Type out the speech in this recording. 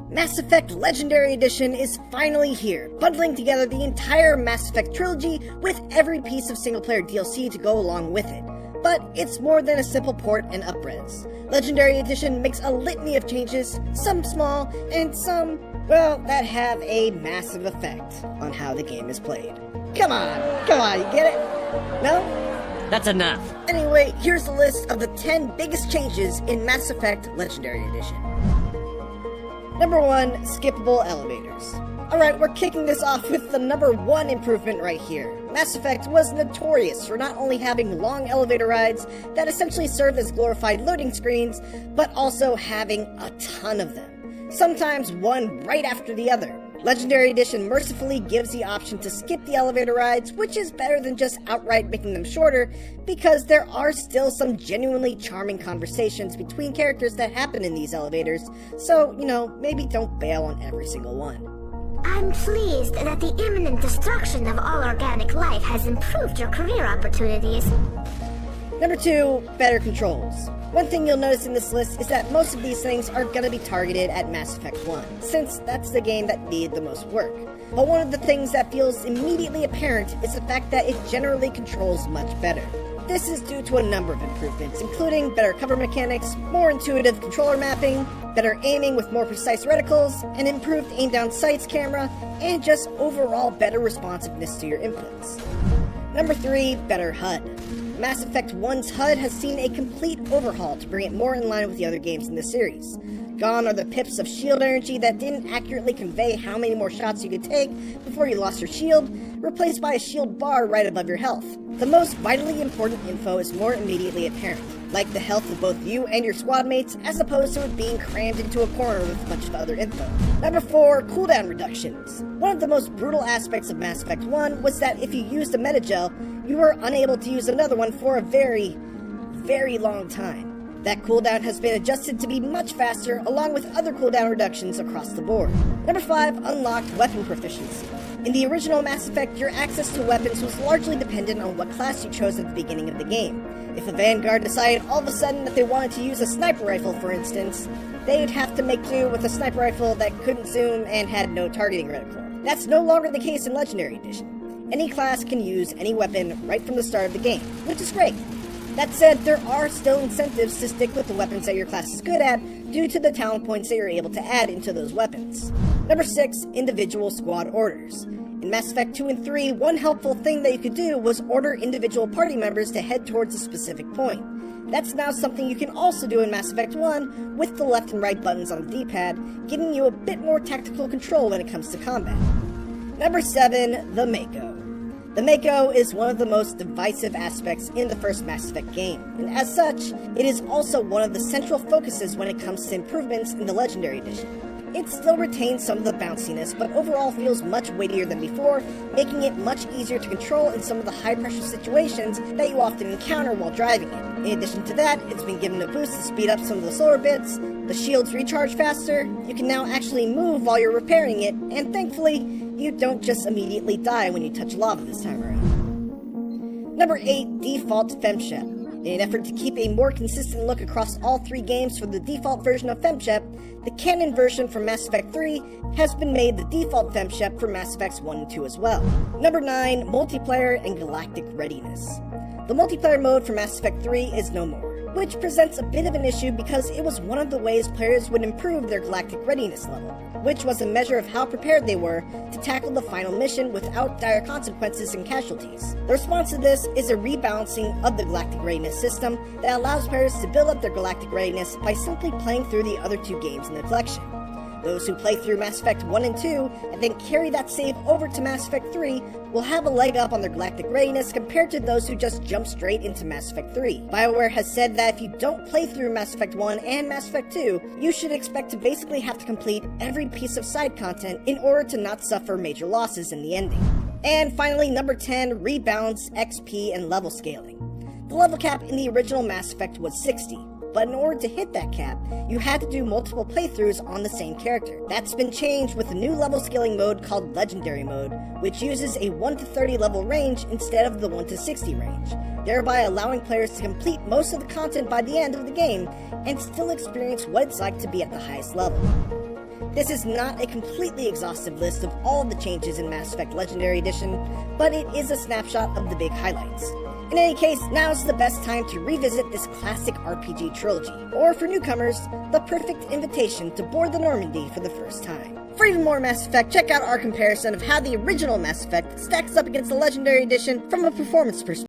Mass Effect Legendary Edition is finally here, bundling together the entire Mass Effect trilogy with every piece of single-player DLC to go along with it. But it's more than a simple port and up-res. Legendary Edition makes a litany of changes, some small, and some, well, that have a massive effect on how the game is played. Come on, you get it? No? That's enough. Anyway, here's a list of the 10 biggest changes in Mass Effect Legendary Edition. Number 1, skippable elevators. Alright, we're kicking this off with the number 1 improvement right here. Mass Effect was notorious for not only having long elevator rides that essentially served as glorified loading screens, but also having a ton of them. Sometimes one right after the other. Legendary Edition mercifully gives the option to skip the elevator rides, which is better than just outright making them shorter, because there are still some genuinely charming conversations between characters that happen in these elevators, so, maybe don't bail on every single one. I'm pleased that the imminent destruction of all organic life has improved your career opportunities. Number 2, better controls. One thing you'll notice in this list is that most of these things are going to be targeted at Mass Effect 1, since that's the game that needed the most work. But one of the things that feels immediately apparent is the fact that it generally controls much better. This is due to a number of improvements, including better cover mechanics, more intuitive controller mapping, better aiming with more precise reticles, an improved aim-down sights camera, and just overall better responsiveness to your inputs. Number 3, better HUD. Mass Effect 1's HUD has seen a complete overhaul to bring it more in line with the other games in the series. Gone are the pips of shield energy that didn't accurately convey how many more shots you could take before you lost your shield, replaced by a shield bar right above your health. The most vitally important info is more immediately apparent, like the health of both you and your squad mates, as opposed to it being crammed into a corner with a bunch of other info. Number 4, cooldown reductions. One of the most brutal aspects of Mass Effect 1 was that if you used a metagel, you were unable to use another one for a very, very long time. That cooldown has been adjusted to be much faster, along with other cooldown reductions across the board. Number 5, unlocked weapon proficiency. In the original Mass Effect, your access to weapons was largely dependent on what class you chose at the beginning of the game. If a Vanguard decided all of a sudden that they wanted to use a sniper rifle, for instance, they'd have to make do with a sniper rifle that couldn't zoom and had no targeting reticle. That's no longer the case in Legendary Edition. Any class can use any weapon right from the start of the game, which is great. That said, there are still incentives to stick with the weapons that your class is good at due to the talent points that you're able to add into those weapons. Number 6, individual squad orders. In Mass Effect 2 and 3, one helpful thing that you could do was order individual party members to head towards a specific point. That's now something you can also do in Mass Effect 1 with the left and right buttons on the D-pad, giving you a bit more tactical control when it comes to combat. Number 7, the Mako. The Mako is one of the most divisive aspects in the first Mass Effect game, and as such, it is also one of the central focuses when it comes to improvements in the Legendary Edition. It still retains some of the bounciness, but overall feels much weightier than before, making it much easier to control in some of the high-pressure situations that you often encounter while driving it. In addition to that, it's been given a boost to speed up some of the slower bits, the shields recharge faster, you can now actually move while you're repairing it, and thankfully, you don't just immediately die when you touch lava this time around. Number 8, default FemShep. In an effort to keep a more consistent look across all 3 games for the default version of FemShep, the canon version for Mass Effect 3 has been made the default FemShep for Mass Effects 1 and 2 as well. Number 9, multiplayer and galactic readiness. The multiplayer mode for Mass Effect 3 is no more, which presents a bit of an issue because it was one of the ways players would improve their galactic readiness level, which was a measure of how prepared they were to tackle the final mission without dire consequences and casualties. The response to this is a rebalancing of the galactic readiness system that allows players to build up their galactic readiness by simply playing through the other 2 games in the collection. Those who play through Mass Effect 1 and 2 and then carry that save over to Mass Effect 3 will have a leg up on their galactic readiness compared to those who just jump straight into Mass Effect 3. BioWare has said that if you don't play through Mass Effect 1 and Mass Effect 2, you should expect to basically have to complete every piece of side content in order to not suffer major losses in the ending. And finally, number 10, rebalance XP and level scaling. The level cap in the original Mass Effect was 60. But in order to hit that cap, you had to do multiple playthroughs on the same character. That's been changed with a new level scaling mode called Legendary Mode, which uses a 1 to 30 level range instead of the 1 to 60 range, thereby allowing players to complete most of the content by the end of the game and still experience what it's like to be at the highest level. This is not a completely exhaustive list of all of the changes in Mass Effect Legendary Edition, but it is a snapshot of the big highlights. In any case, now's the best time to revisit this classic RPG trilogy, or for newcomers, the perfect invitation to board the Normandy for the first time. For even more Mass Effect, check out our comparison of how the original Mass Effect stacks up against the Legendary Edition from a performance perspective.